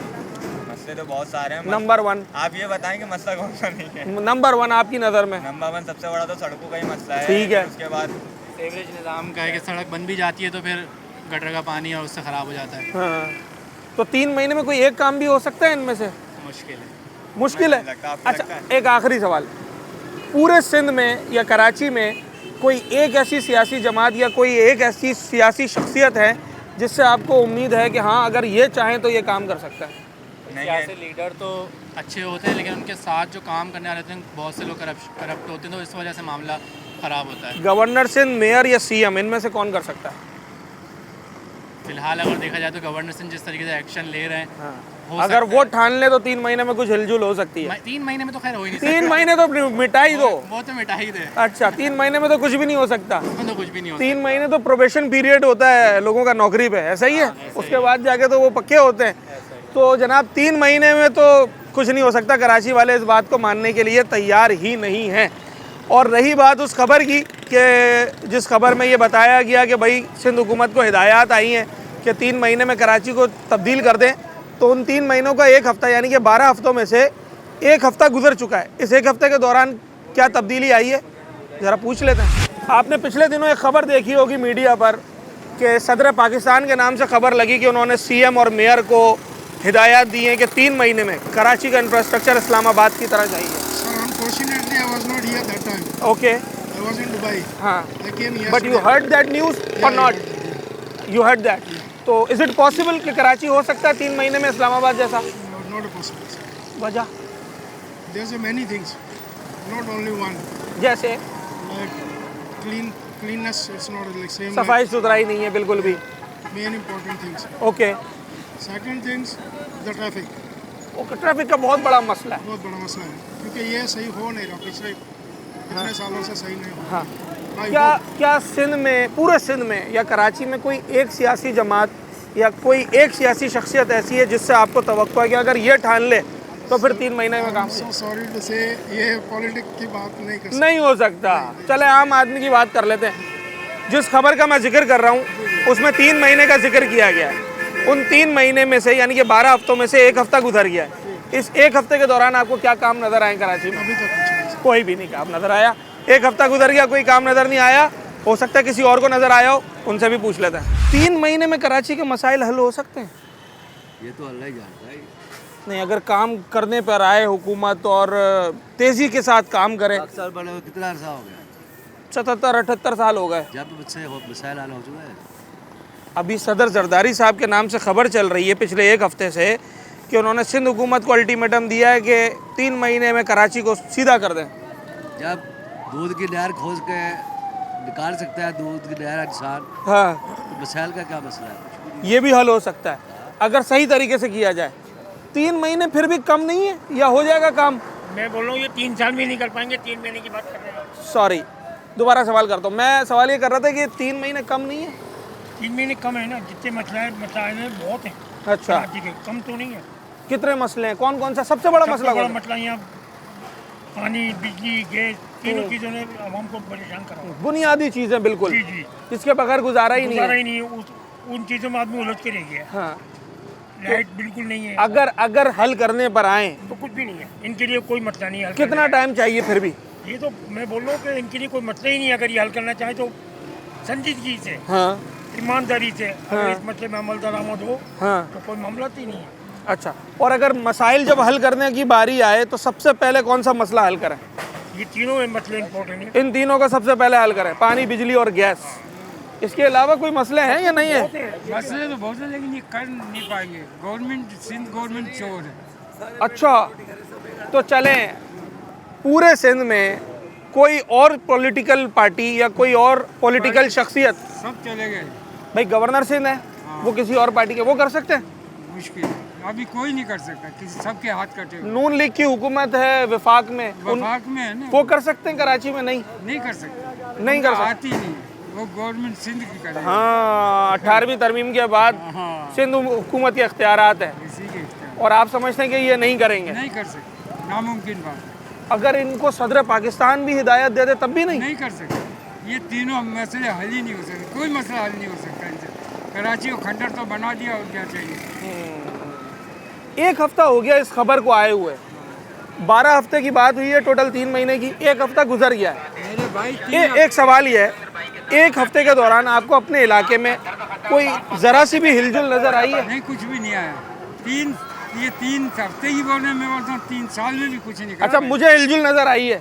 मसले तो बहुत सारे हैं। नंबर 1 आप ये बताएं कि मसला कौन सा नहीं है। नंबर 1 आपकी नज़र में? नंबर 1 सबसे बड़ा तो सड़कों का ही मसला है। ठीक है। उसके बाद एवरेज निज़ाम का है कि सड़क बन भी जाती है तो फिर गटर का पानी और उससे ख़राब हो जाता है। हाँ, तो 3 महीने में कोई एक काम भी हो सकता है इनमें से? मुश्किल है। मुश्किल है। लगता है, आपको लगता अच्छा एक आखिरी सवाल, पूरे सिंध में या कराची में कोई एक ऐसी सियासी जमात या कोई एक ऐसी सियासी शख्सियत है जिससे आपको उम्मीद है कि हाँ अगर ये चाहें तो ये काम कर सकता है? नहीं है। सियासी लीडर तो अच्छे होते हैं, लेकिन उनके साथ जो काम करने वाले होते हैं बहुत से लोग करप्ट होते हैं, तो इस वजह से मामला ख़राब होता है। गवर्नर सिंध, मेयर या सीएम, इनमें से कौन कर सकता है? फिलहाल अगर देखा जाए तो गवर्नर सिंह जिस तरीके से एक्शन ले रहे हैं, हो अगर सकता वो है। ठान ले तो 3 महीने में कुछ हिलजुल हो सकती है। 3 महीने में तो खैर हो ही नहीं 3 महीने तो मिटा ही दो। वो तो मिटा ही दे, अच्छा, 3 महीने में तो कुछ भी नहीं हो सकता। उसमें तो कुछ भी नहीं होता। 3 महीने तो प्रोबेशन पीरियड होता है लोगों का नौकरी पे, ऐसा ही है। उसके बाद जाके तो वो पक्के होते हैं। तो जनाब 3 महीने में तो कुछ नहीं हो सकता। कराची वाले इस बात को मानने के लिए तैयार ही नहीं हैं। और रही बात उस खबर की कि जिस खबर में ये बताया गया कि भाई सिंध हुकूमत को हिदायत आई हैं कि 3 महीने में कराची को तब्दील कर दें, तो उन 3 महीनों का 1 हफ़्ता यानी कि 12 हफ्तों में से 1 हफ़्ता गुजर चुका है। इस 1 हफ़्ते के दौरान क्या तब्दीली आई है ज़रा पूछ लेते हैं। आपने पिछले दिनों एक खबर देखी होगी मीडिया पर कि सदर पाकिस्तान के नाम से खबर लगी कि उन्होंने सीएम और मेयर को हिदायत दी है कि 3 महीने में कराची का इंफ्रास्ट्रक्चर इस्लामाबाद की तरह चाहिए। Sir, unfortunately, I was not here that time. Okay, I was in Dubai. हाँ, I came yesterday. But you heard that news और नॉट? You heard that. तो इज़ इट पॉसिबल कि कराची हो सकता है 3 महीने में इस्लामाबाद जैसा? Not possible, sir. वजह There's many things, not only one. जैसे Like cleanness, it's not like same. सफाई सुथराई नहीं है बिल्कुल भी। Like main important things. Okay, Second things, the traffic. Okay, traffic का बहुत बड़ा मसला है। बहुत बड़ा मसला है, क्योंकि ये सही हो नहीं रहा पिछले इतने सालों से सही नहीं हो। हाँ, I क्या सिंध में, पूरे सिंध में या कराची में कोई एक सियासी जमात या कोई एक सियासी शख्सियत ऐसी है जिससे आपको तवक्को है कि अगर ये ठान ले तो फिर 3 महीने में काम? so sorry to say, ये पॉलिटिक्स की बात नहीं कर सकते। नहीं हो सकता। चले आम आदमी की बात कर लेते हैं। जिस खबर का मैं जिक्र कर रहा हूँ उसमें 3 महीने का जिक्र किया गया है। उन 3 महीने में से यानी कि 12 हफ्तों में से 1 हफ्ता गुजर गया है। इस 1 हफ्ते के दौरान आपको क्या काम नज़र आए कराची में? अभी तक कुछ नहीं सर। कोई भी नहीं काम नज़र आया। 1 हफ्ता गुजर गया, कोई काम नज़र नहीं आया। हो सकता है किसी और को नज़र आया हो, उनसे भी पूछ लेते हैं। 3 महीने में कराची के मसाइल हल हो सकते हैं? ये तो अल्लाह ही जानता है। नहीं, अगर काम करने पर आए हुकूमत और तेज़ी के साथ काम करे। साल बड़े कितना अर्सा हो गया? 77-78 साल हो गए। जब बच्चे मिसाइल आना हो चुका है। अभी सदर जरदारी साहब के नाम से खबर चल रही है पिछले 1 हफ्ते से कि उन्होंने सिंध हुकूमत को अल्टीमेटम दिया है कि 3 महीने में कराची को सीधा कर दें। जब दूध की नहर खोज के निकाल सकता है दूध की नहर इंसान, हाँ, तो मिसाइल का क्या मसला है? ये भी हल हो सकता है अगर सही तरीके से किया जाए। 3 महीने फिर भी कम नहीं है या हो जाएगा काम? मैं बोल रहा हूँ ये 3 साल में नहीं कर पाएंगे, 3 महीने की बात कर रहे हैं। सॉरी, दोबारा सवाल करता हूँ। मैं सवाल ये कर रहा था कि 3 महीने कम नहीं है? 3 महीने कम है ना, जितने मसलाएं हैं बहुत हैं। अच्छा, कम तो नहीं है। कितने मसले हैं? कौन कौन सा सबसे बड़ा मसला कौन सा? मतलब यहाँ पानी, बिजली, गैस, तीनों चीज़ों ने आवाम को परेशान करा हुआ है। बुनियादी चीज़ें बिल्कुल, जी जी, जिसके बगैर गुजारा ही नहीं गुजारा है। ही नहीं है। उन चीज़ों में आदमी उलझ के रह गया है। हाँ, लाइट बिल्कुल नहीं है, अगर हल करने पर आए तो कुछ भी नहीं है। इनके लिए कोई मसला नहीं है। हल कितना करने टाइम चाहिए फिर भी? का। ये तो मैं बोल रहा हूँ कि इनके लिए कोई मसला ही नहीं है। अगर ये हल करना चाहे तो संजीदगी से, हाँ ईमानदारी से, अगर इस मसले में अमल दरामद हो हाँ, तो कोई मामला ही नहीं है। अच्छा। और अगर मसाइल जब हल करने की बारी आए तो सबसे पहले कौन सा मसला हल करें? ये तीनों मसले इम्पोर्टेंट है। इन तीनों का सबसे पहले हल करें, पानी, बिजली और गैस। इसके अलावा कोई मसले हैं या नहीं है? मसले तो बहुत है, लेकिन ये कर नहीं पाएंगे। गवर्नमेंट, सिंध गवर्नमेंट चोर है। अच्छा, तो चलें पूरे सिंध में कोई और पॉलिटिकल पार्टी या कोई और पॉलिटिकल शख्सियत, सब चले गए। भाई गवर्नर सिंध है, वो किसी और पार्टी के, वो कर सकते हैं? मुश्किल है, अभी कोई नहीं कर सकता, किसी सबके हाथ कटे हुए। नून लीग की हुकूमत है वफाक में, वफाक में है ना, वो कर सकते हैं, कराची में नहीं नहीं कर सकते, नहीं कर सकते। आती नहीं, वो गवर्नमेंट सिंध की करे। हाँ, 18वीं तरमीम के बाद हाँ, सिंध हुकूमत के इख्तियारात है, इसी के इख्तियार। और आप समझते हैं कि ये नहीं करेंगे? नहीं कर सकते, नामुमकिन बात है। अगर इनको सदर पाकिस्तान भी हिदायत दे दे तब भी नहीं? नहीं कर सकते, ये तीनों मसले हल ही नहीं हो सकते, कोई मसला हल नहीं हो सकता इनसे। कराची को खंडर तो बना दिया, और क्या चाहिए। एक हफ्ता हो गया इस खबर को आए हुए, 12 हफ्ते की बात हुई है, टोटल 3 महीने की, एक हफ्ता गुजर गया है। मेरे भाई एक सवाल ये है, एक हफ्ते के दौरान आपको अपने इलाके में कोई ज़रा सी भी हिलजुल नज़र आई है? नहीं, कुछ भी नहीं आया। ये 3 हफ्ते ही बोल रहे हैं, मैं बोलता हूँ 3 साल में भी कुछ नहीं करा। अच्छा, मुझे हिलजुल नज़र आई है।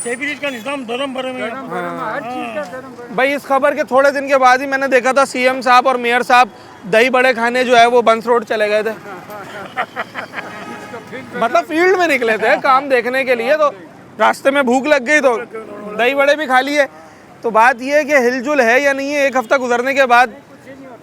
सेबरिज का निज़ाम धर्म भरम है, हर चीज़ का धर्म। भाई इस खबर के थोड़े दिन के बाद ही मैंने देखा था सीएम साहब और मेयर साहब दही बड़े खाने जो है वो बंस रोड चले गए थे। मतलब फील्ड में निकले थे काम देखने के लिए, तो रास्ते में भूख लग गई तो दही बड़े भी खा लिए। तो बात यह है कि हिलजुल है या नहीं है, एक हफ्ता गुजरने के बाद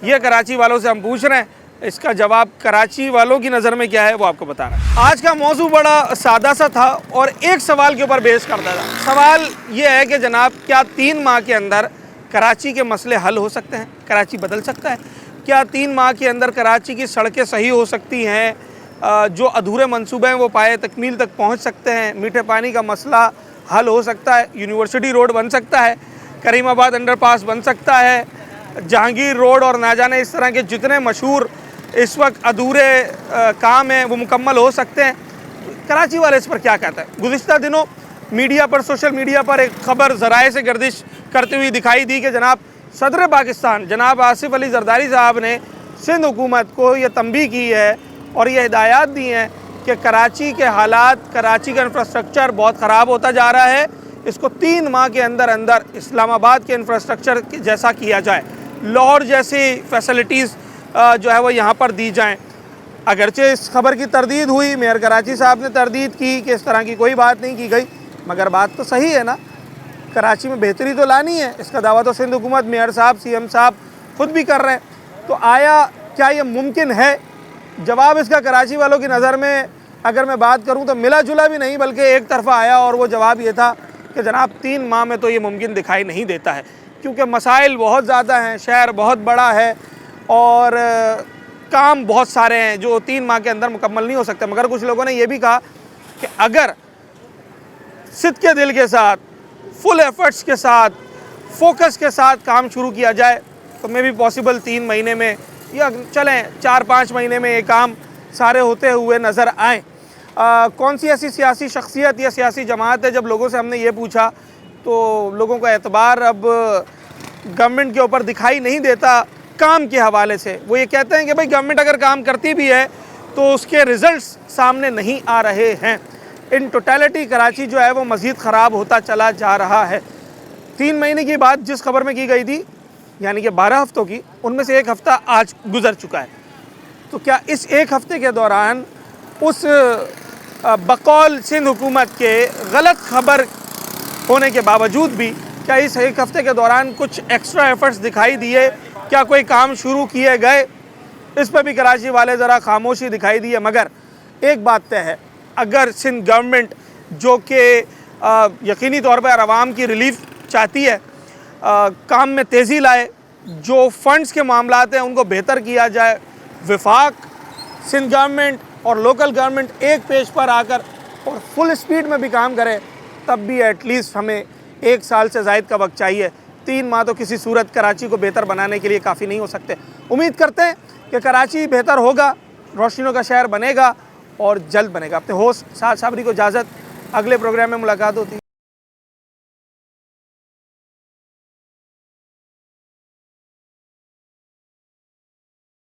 ये कराची वालों से हम पूछ रहे हैं। इसका जवाब कराची वालों की नज़र में क्या है वो आपको बता रहा है। आज का मौजू बड़ा सादा सा था और एक सवाल के ऊपर बेस करता था। सवाल ये है कि जनाब, क्या 3 माह के अंदर कराची के मसले हल हो सकते हैं? कराची बदल सकता है? क्या 3 माह के अंदर कराची की सड़कें सही हो सकती हैं? जो अधूरे मंसूबे हैं वो पाए तकमील तक पहुंच सकते हैं? मीठे पानी का मसला हल हो सकता है? यूनिवर्सिटी रोड बन सकता है? करीमाबाद अंडरपास बन सकता है? जहांगीर रोड और ना जाने इस तरह के जितने मशहूर इस वक्त अधूरे काम हैं वो मुकम्मल हो सकते हैं? कराची वाले इस पर क्या कहते हैं? गुज़िश्ता दिनों मीडिया पर, सोशल मीडिया पर एक ख़बर ज़राए से गर्दिश करती हुई दिखाई दी कि जनाब सदर पाकिस्तान जनाब आसिफ अली जरदारी साहब ने सिंध हुकूमत को ये तंबीह की है और ये हिदायत दी हैं कि कराची के हालात, कराची का इंफ्रास्ट्रक्चर बहुत ख़राब होता जा रहा है, इसको 3 माह के अंदर अंदर इस्लामाबाद के इंफ्रास्ट्रक्चर जैसा किया जाए, लाहौर जैसी फैसिलिटीज़ जो है वो यहाँ पर दी जाएँ। अगरचे इस खबर की तरदीद हुई, मेयर कराची साहब ने तरदीद की कि इस तरह की कोई बात नहीं की गई, मगर बात तो सही है ना, कराची में बेहतरी तो लानी है। इसका दावा तो सिंध हुकूमत, मेयर साहब, सीएम साहब खुद भी कर रहे हैं। तो आया क्या ये मुमकिन है? जवाब इसका कराची वालों की नज़र में अगर मैं बात करूं तो मिला जुला भी नहीं, बल्कि एक तरफा आया, और वो जवाब ये था कि जनाब 3 माह में तो ये मुमकिन दिखाई नहीं देता है, क्योंकि मसाइल बहुत ज़्यादा हैं, शहर बहुत बड़ा है और काम बहुत सारे हैं जो 3 माह के अंदर मुकम्मल नहीं हो सकते। मगर कुछ लोगों ने यह भी कहा कि अगर सिद्ध के दिल के साथ, फुल एफर्ट्स के साथ, फोकस के साथ काम शुरू किया जाए तो मे भी पॉसिबल 3 महीने में या चलें 4-5 महीने में ये काम सारे होते हुए नज़र आएँ। कौन सी ऐसी सियासी शख्सियत या सियासी जमात है? जब लोगों से हमने ये पूछा तो लोगों का एतबार अब गवर्नमेंट के ऊपर दिखाई नहीं देता काम के हवाले से। वो ये कहते हैं कि भाई गवर्नमेंट अगर काम करती भी है तो उसके रिज़ल्ट्स सामने नहीं आ रहे हैं। इन टोटलिटी कराची जो है वो मज़ीद ख़राब होता चला जा रहा है। 3 महीने की बात जिस खबर में की गई थी, यानी कि 12 हफ्तों की, उनमें से 1 हफ़्ता आज गुज़र चुका है। तो क्या इस 1 हफ़्ते के दौरान उस बकौल सिंध हुकूमत के गलत खबर होने के बावजूद भी क्या इस 1 हफ़्ते के दौरान कुछ एक्स्ट्रा एफर्ट्स दिखाई दिए? क्या कोई काम शुरू किए गए? इस पर भी कराची वाले ज़रा खामोशी दिखाई दी है। मगर एक बात तय है, अगर सिंध गवर्नमेंट जो कि यकीनी तौर पर आवाम की रिलीफ चाहती है, काम में तेज़ी लाए, जो फंड्स के मामलात हैं उनको बेहतर किया जाए, वफाक, सिंध गवर्नमेंट और लोकल गवर्नमेंट एक पेज पर आकर और फुल स्पीड में भी काम करे, तब भी एटलीस्ट हमें 1 साल से ज़ायद का वक्त चाहिए। 3 माह तो किसी सूरत कराची को बेहतर बनाने के लिए काफ़ी नहीं हो सकते। उम्मीद करते हैं कि कराची बेहतर होगा, रोशनियों का शहर बनेगा और जल्द बनेगा। अपने होस्ट साद साबरी को इजाज़त, अगले प्रोग्राम में मुलाकात होती है।